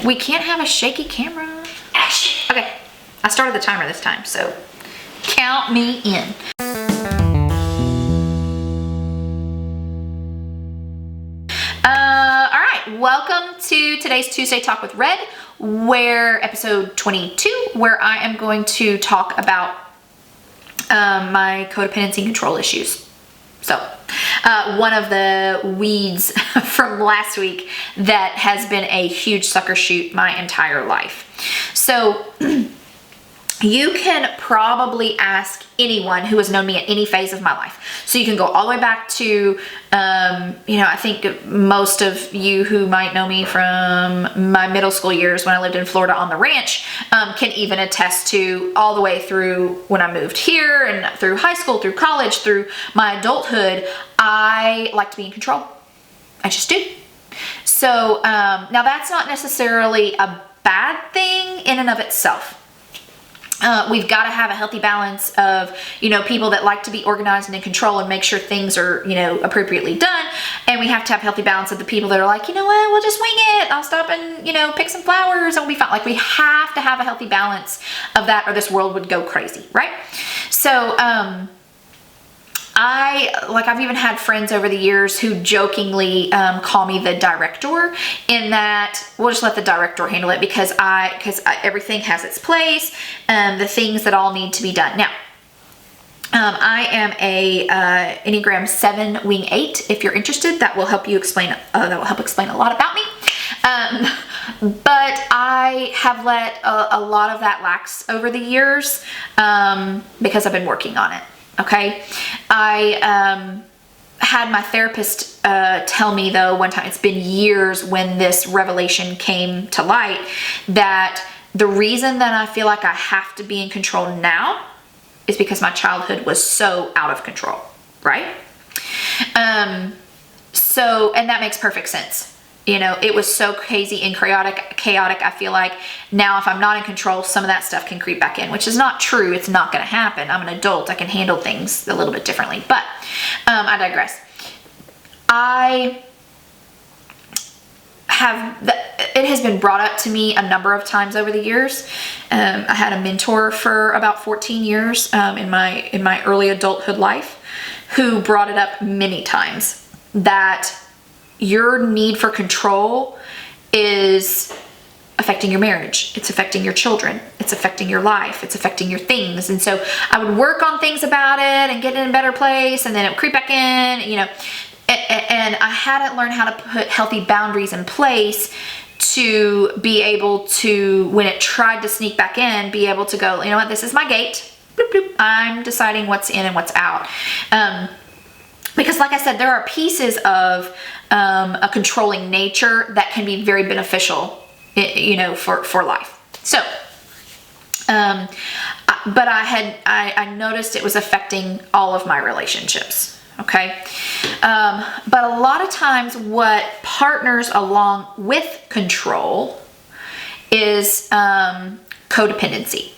We can't have a shaky camera. Action. Okay, I started the timer this time, so count me in. All right, welcome to today's Tuesday Talk with Red, where episode 22, where I am going to talk about my codependency control issues. So, one of the weeds from last week that has been a huge sucker shoot my entire life. So, you can probably ask anyone who has known me at any phase of my life. So you can go all the way back to, I think most of you who might know me from my middle school years when I lived in Florida on the ranch can even attest to all the way through when I moved here and through high school, through college, through my adulthood. I like to be in control. I just do. So now that's not necessarily a bad thing in and of itself. We've got to have a healthy balance of, people that like to be organized and in control and make sure things are, appropriately done. And we have to have a healthy balance of the people that are like, you know what, we'll just wing it. I'll stop and, pick some flowers and we'll be fine. Like, we have to have a healthy balance of that or this world would go crazy, right? So, I've even had friends over the years who jokingly call me the director, in that we'll just let the director handle it because everything has its place, the things that all need to be done. Now, I am a Enneagram 7 Wing 8. If you're interested, that will help you explain. That will help explain a lot about me. But I have let a lot of that lax over the years because I've been working on it. Okay, I had my therapist tell me, though, one time, it's been years when this revelation came to light, that the reason that I feel like I have to be in control now is because my childhood was so out of control, right? And that makes perfect sense. It was so crazy and chaotic. I feel like now if I'm not in control, some of that stuff can creep back in, which is not true. It's not going to happen. I'm an adult. I can handle things a little bit differently, but I digress. It has been brought up to me a number of times over the years. I had a mentor for about 14 years in my early adulthood life who brought it up many times, that your need for control is affecting your marriage. It's affecting your children. It's affecting your life. It's affecting your things. And so I would work on things about it and get in a better place, and then it would creep back in, and I hadn't learned how to put healthy boundaries in place to be able to, when it tried to sneak back in, be able to go, you know what, this is my gate. Bloop, bloop. I'm deciding what's in and what's out. Because like I said, there are pieces of a controlling nature that can be very beneficial, for life. So, but I noticed it was affecting all of my relationships. Okay. But a lot of times what partners along with control is codependency.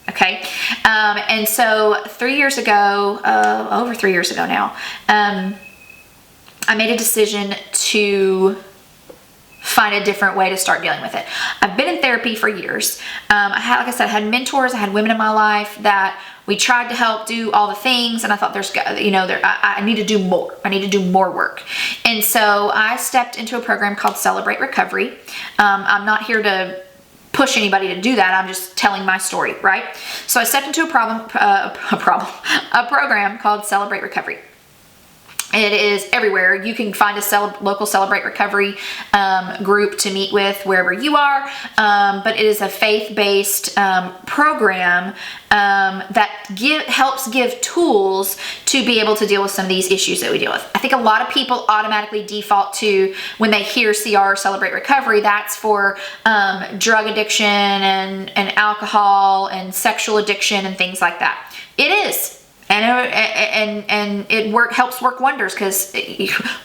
Okay. And so over 3 years ago now, I made a decision to find a different way to start dealing with it. I've been in therapy for years. I had mentors, I had women in my life that we tried to help do all the things, and I thought I need to do more. I need to do more work. And so I stepped into a program called Celebrate Recovery. I'm not here to push anybody to do that. I'm just telling my story, right? So I stepped into a program called Celebrate Recovery. It is everywhere. You can find a local Celebrate Recovery group to meet with wherever you are. But it is a faith-based program that helps give tools to be able to deal with some of these issues that we deal with. I think a lot of people automatically default to, when they hear CR, Celebrate Recovery, that's for drug addiction and alcohol and sexual addiction and things like that. It is. And it helps work wonders, because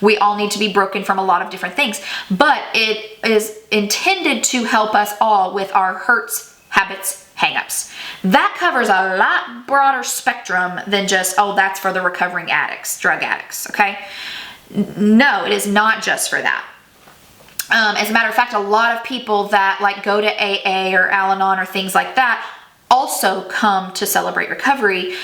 we all need to be broken from a lot of different things. But it is intended to help us all with our hurts, habits, hangups. That covers a lot broader spectrum than just, that's for the recovering addicts, drug addicts, okay? No, it is not just for that. As a matter of fact, a lot of people that like go to AA or Al-Anon or things like that also come to Celebrate Recovery,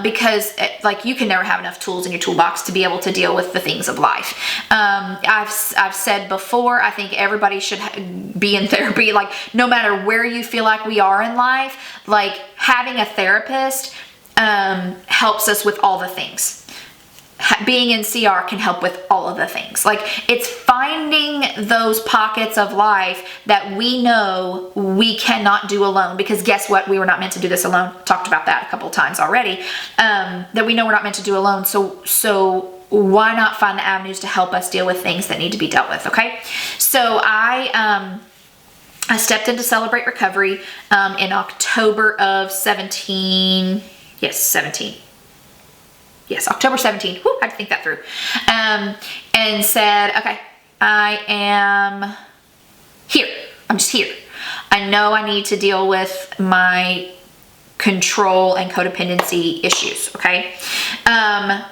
because like you can never have enough tools in your toolbox to be able to deal with the things of life. I've said before, I think everybody should be in therapy. Like no matter where you feel like we are in life, like having a therapist helps us with all the things. Being in CR can help with all of the things. Like it's finding those pockets of life that we know we cannot do alone, because guess what? We were not meant to do this alone. Talked about that a couple of times already, that we know we're not meant to do alone. So why not find the avenues to help us deal with things that need to be dealt with? Okay. So I stepped into Celebrate Recovery, in October of 17. Yes, 17. Yes, October 17th. Whew, I had to think that through. And said, okay, I am here. I'm just here. I know I need to deal with my control and codependency issues, okay? I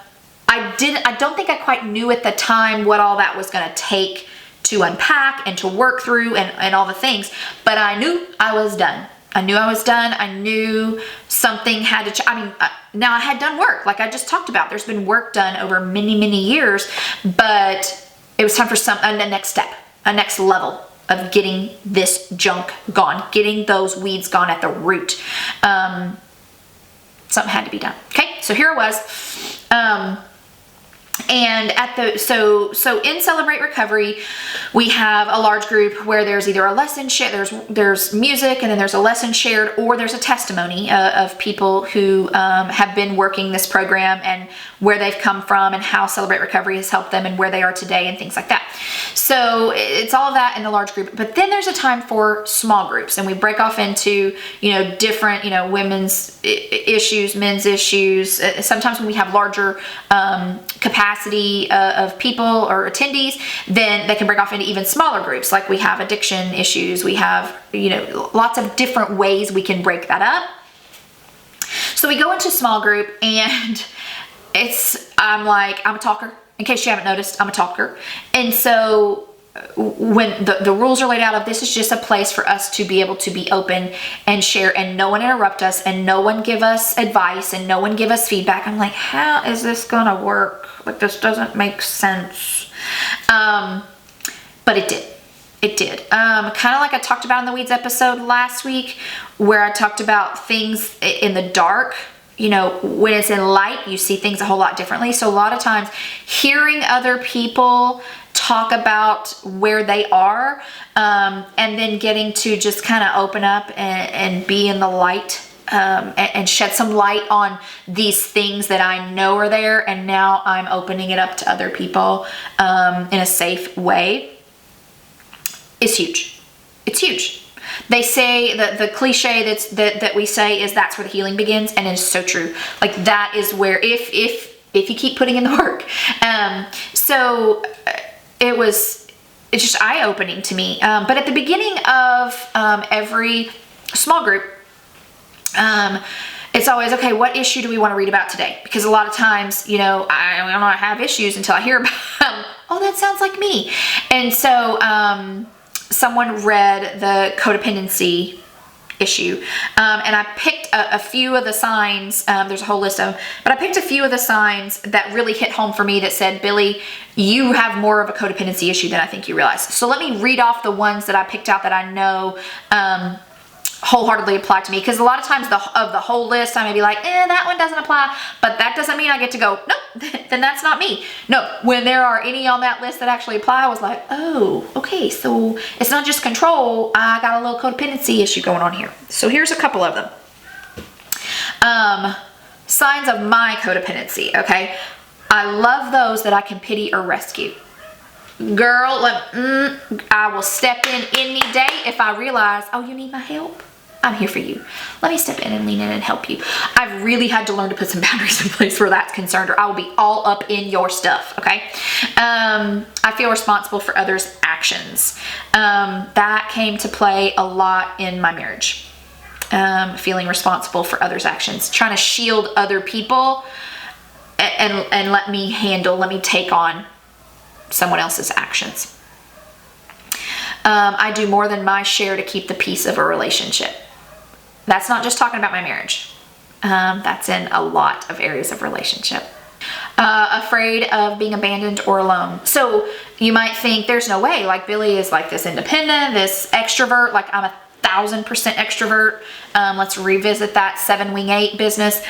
don't think I quite knew at the time what all that was going to take to unpack and to work through and all the things, but I knew I was done. I knew I was done. I knew something had to now I had done work, like I just talked about. There's been work done over many, many years, but it was time for a next step, a next level of getting this junk gone, getting those weeds gone at the root. Something had to be done. Okay, so here it was. And so in Celebrate Recovery, we have a large group where there's either a lesson share, there's music, and then there's a lesson shared, or there's a testimony of people who have been working this program and where they've come from and how Celebrate Recovery has helped them and where they are today and things like that. So it's all of that in the large group. But then there's a time for small groups, and we break off into, different, women's issues, men's issues. Sometimes when we have larger capacity of people or attendees, then they can break off into even smaller groups. Like we have addiction issues. We have, lots of different ways we can break that up. So we go into small group, and I'm a talker. In case you haven't noticed, I'm a talker. And so when the rules are laid out of this is just a place for us to be able to be open and share, and no one interrupt us, and no one give us advice, and no one give us feedback. I'm like, how is this gonna work? Like, this doesn't make sense. But it did. It did. Kind of like I talked about in the Weeds episode last week, where I talked about things in the dark. When it's in light, you see things a whole lot differently. So a lot of times hearing other people talk about where they are, and then getting to just kind of open up and be in the light, and shed some light on these things that I know are there. And now I'm opening it up to other people in a safe way. Is huge. It's huge. They say that the cliche that we say is that's where the healing begins, and it's so true. Like that is where if you keep putting in the work. So it's just eye-opening to me. But at the beginning of every small group, it's always, okay, what issue do we want to read about today? Because a lot of times, I don't have issues until I hear about them. Oh, that sounds like me. And so someone read the codependency issue, and I picked a few of the signs. There's a whole list of them, but I picked a few of the signs that really hit home for me that said, Billy, you have more of a codependency issue than I think you realize. So let me read off the ones that I picked out that I know wholeheartedly apply to me, because a lot of times of the whole list I may be like, that one doesn't apply, but that doesn't mean I get to go, nope, then that's not me. No, when there are any on that list that actually apply, I was like, oh, okay, so it's not just control, I got a little codependency issue going on here. So here's a couple of them. Signs of my codependency, okay? I love those that I can pity or rescue. Girl, I will step in any day if I realize, oh, you need my help? I'm here for you. Let me step in and lean in and help you. I've really had to learn to put some boundaries in place where that's concerned, or I will be all up in your stuff, okay? I feel responsible for others' actions. That came to play a lot in my marriage. Feeling responsible for others' actions. Trying to shield other people and let me take on someone else's actions. I do more than my share to keep the peace of a relationship. That's not just talking about my marriage. That's in a lot of areas of relationship. Afraid of being abandoned or alone. So you might think there's no way, like Billy is like this independent, this extrovert, like I'm 1,000% extrovert. Let's revisit that 7 wing 8 business.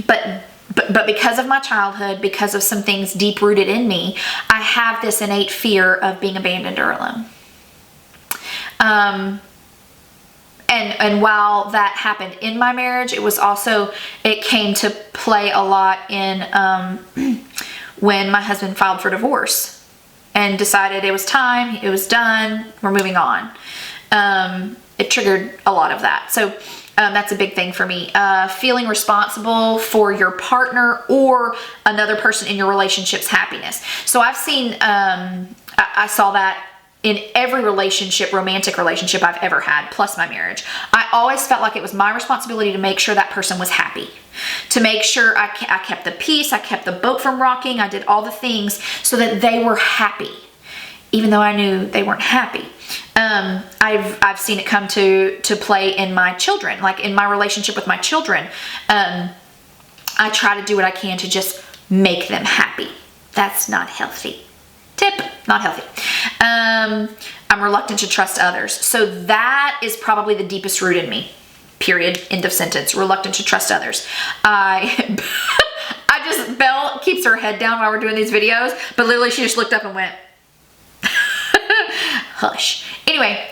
But because of my childhood, because of some things deep rooted in me, I have this innate fear of being abandoned or alone. And while that happened in my marriage, it came to play a lot in when my husband filed for divorce and decided it was time, it was done, we're moving on. It triggered a lot of that. So that's a big thing for me. Feeling responsible for your partner or another person in your relationship's happiness. So I've seen, I saw that in every relationship, romantic relationship I've ever had, plus my marriage. I always felt like it was my responsibility to make sure that person was happy, to make sure I kept the peace, I kept the boat from rocking, I did all the things so that they were happy, even though I knew they weren't happy. I've seen it come to play in my children, like in my relationship with my children. I try to do what I can to just make them happy. That's not healthy. Tip, not healthy. I'm reluctant to trust others. So that is probably the deepest root in me. Period. End of sentence. Reluctant to trust others. Belle keeps her head down while we're doing these videos, but literally she just looked up and went, hush. Anyway,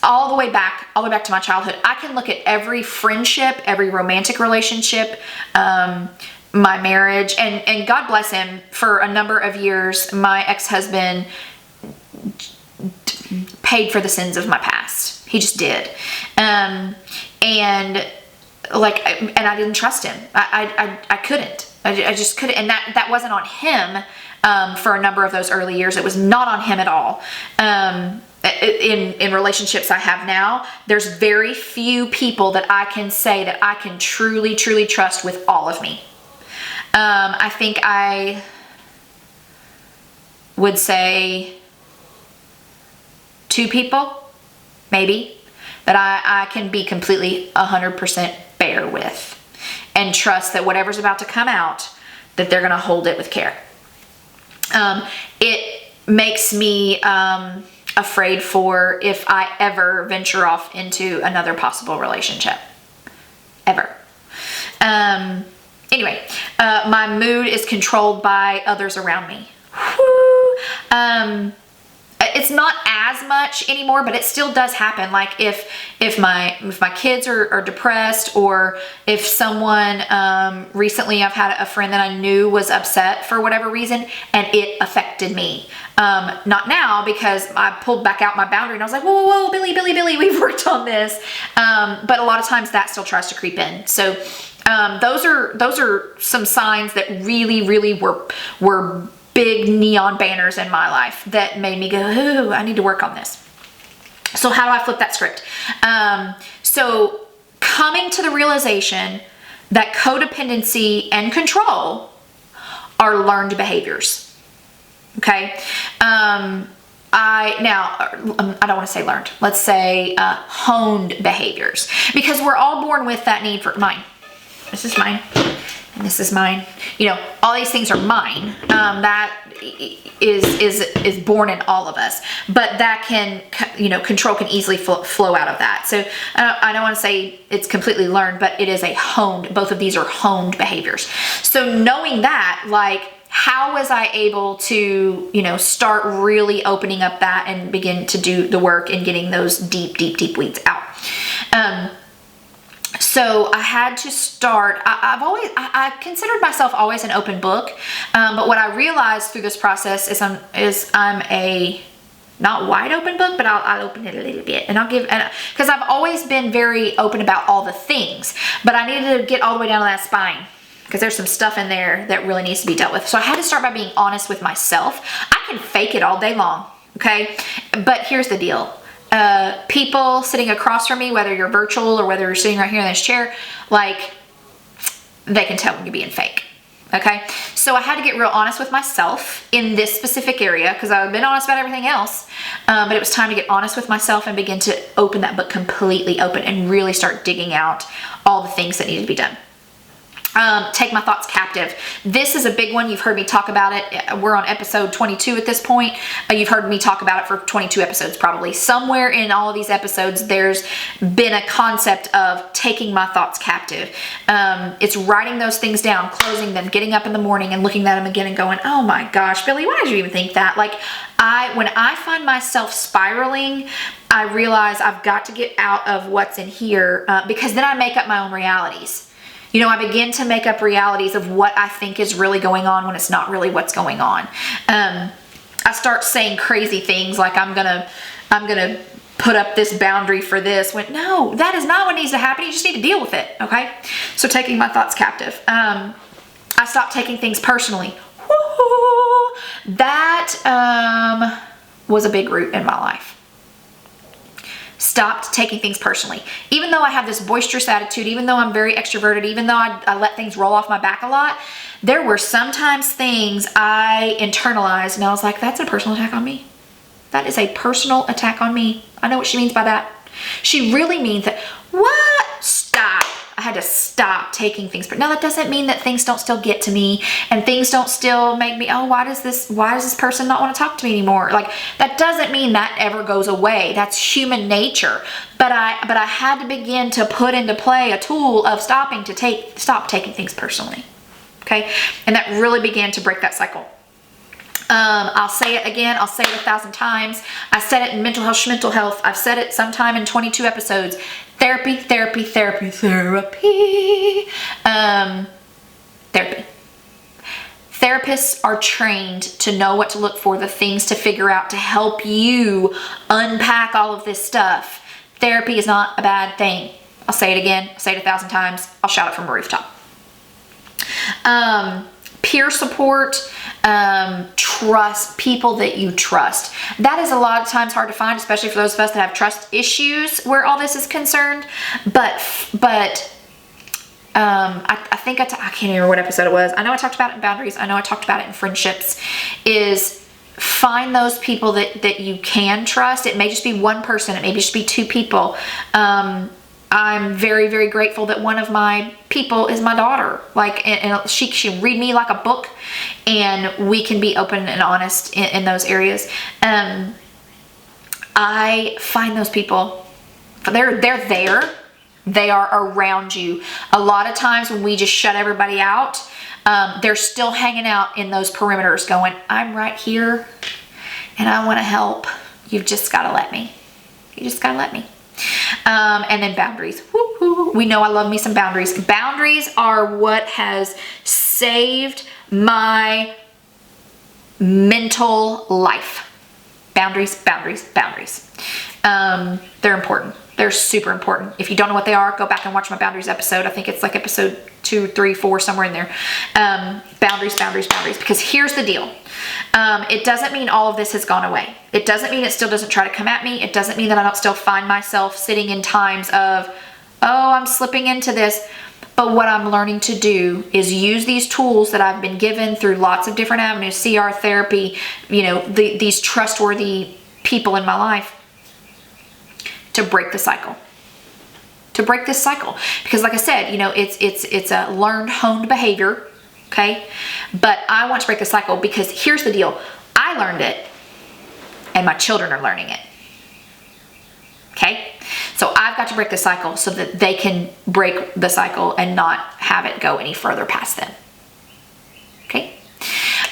all the way back to my childhood, I can look at every friendship, every romantic relationship, my marriage, and God bless him, for a number of years, my ex-husband paid for the sins of my past. He just did. And I didn't trust him. I couldn't. I just couldn't. And that wasn't on him for a number of those early years. It was not on him at all. In relationships I have now, there's very few people that I can say that I can truly, truly trust with all of me. I think I would say 2 people, maybe, that I can be completely 100% bare with and trust that whatever's about to come out, that they're going to hold it with care. It makes me afraid for if I ever venture off into another possible relationship. Ever. Anyway, my mood is controlled by others around me. It's not as much anymore, but it still does happen. Like if my kids are depressed, or if someone, recently I've had a friend that I knew was upset for whatever reason, and it affected me. Not now, because I pulled back out my boundary and I was like, whoa, Billy, we've worked on this. But a lot of times that still tries to creep in. So those are some signs that really were big neon banners in my life that made me go, ooh, I need to work on this. So how do I flip that script? So coming to the realization that codependency and control are learned behaviors. Okay. I don't want to say learned. Let's say honed behaviors, because we're all born with that need for mine. This is mine. And this is mine. You know, all these things are mine. That is born in all of us. But that can, control can easily flow out of that. So I don't want to say it's completely learned, but it is both of these are honed behaviors. So knowing that, like, how was I able to, start really opening up that and begin to do the work and getting those deep weeds out? So I had to start. I considered myself always an open book, but what I realized through this process is I'm a not wide open book, but I'll open it a little bit, and because I've always been very open about all the things, but I needed to get all the way down to that spine, because there's some stuff in there that really needs to be dealt with. So I had to start by being honest with myself. I can fake it all day long, okay? But here's the deal. People sitting across from me, whether you're virtual or whether you're sitting right here in this chair, like, they can tell when you're being fake. Okay, so I had to get real honest with myself in this specific area because I've been honest about everything else, but it was time to get honest with myself and begin to open that book completely open and really start digging out all the things that needed to be done. Take my thoughts captive. This is a big one. You've heard me talk about it. We're on episode 22 at this point. You've heard me talk about it for 22 episodes probably. Somewhere in all of these episodes, there's been a concept of taking my thoughts captive. It's writing those things down, closing them, getting up in the morning and looking at them again and going, oh my gosh, Billy, why did you even think that? Like, when I find myself spiraling, I realize I've got to get out of what's in here because then I make up my own realities. You know, I begin to make up realities of what I think is really going on when it's not really what's going on. I start saying crazy things like I'm gonna put up this boundary for this. When no, that is not what needs to happen. You just need to deal with it. Okay. So taking my thoughts captive. I stopped taking things personally. Woo-hoo! That was a big root in my life. Stopped taking things personally. Even though I have this boisterous attitude, even though I'm very extroverted, even though I let things roll off my back a lot, there were sometimes things I internalized and I was like, that's a personal attack on me. That is a personal attack on me. I know what she means by that. She really means that, what? Stop. I had to stop taking things. But now that doesn't mean that things don't still get to me and things don't still make me, oh, why does this person not want to talk to me anymore? Like, that doesn't mean that ever goes away. That's human nature. But I had to begin to put into play a tool of stop taking things personally. Okay. And that really began to break that cycle. I'll say it again. I'll say it 1,000 times. I said it in mental health. I've said it sometime in 22 episodes. Therapy. Therapy. Therapists are trained to know what to look for, the things to figure out to help you unpack all of this stuff. Therapy is not a bad thing. I'll say it again. I'll say it 1,000 times. I'll shout it from a rooftop. Peer support, trust, people that you trust. That is a lot of times hard to find, especially for those of us that have trust issues where all this is concerned. But I think I can't remember what episode it was. I know I talked about it in boundaries. I know I talked about it in friendships. Is find those people that you can trust. It may just be one person. It may just be two people. I'm very, very grateful that one of my people is my daughter. Like, and she read me like a book, and we can be open and honest in those areas. I find those people. They're there. They are around you. A lot of times when we just shut everybody out, they're still hanging out in those perimeters going, I'm right here and I want to help. You've just got to let me. You just got to let me. And then boundaries. Woo-hoo. We know I love me some boundaries. Boundaries are what has saved my mental life. Boundaries. They're important. They're super important. If you don't know what they are, go back and watch my boundaries episode. I think it's like episode 2, 3, 4, somewhere in there. Boundaries. Because here's the deal. It doesn't mean all of this has gone away. It doesn't mean it still doesn't try to come at me. It doesn't mean that I don't still find myself sitting in times of, oh, I'm slipping into this. But what I'm learning to do is use these tools that I've been given through lots of different avenues, CR therapy, you know, these trustworthy people in my life, to break the cycle. To break this cycle. Because like I said, you know, it's a learned, honed behavior. Okay. But I want to break the cycle because here's the deal. I learned it and my children are learning it. Okay. So I've got to break the cycle so that they can break the cycle and not have it go any further past them. Okay.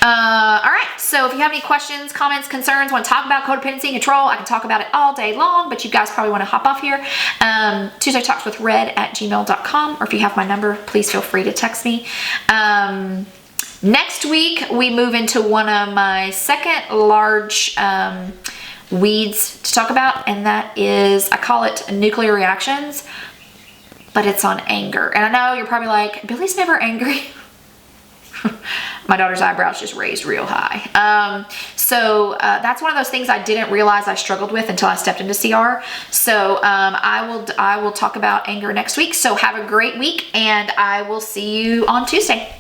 All right. So if you have any questions, comments, concerns, want to talk about codependency and control, I can talk about it all day long, but you guys probably want to hop off here. TuesdayTalksWithRed@gmail.com, or if you have my number, please feel free to text me. Next week, we move into one of my second large weeds to talk about, and that is, I call it nuclear reactions, but it's on anger. And I know you're probably like, Billy's never angry. My daughter's eyebrows just raised real high. So that's one of those things I didn't realize I struggled with until I stepped into CR. So I will talk about anger next week. So have a great week, and I will see you on Tuesday.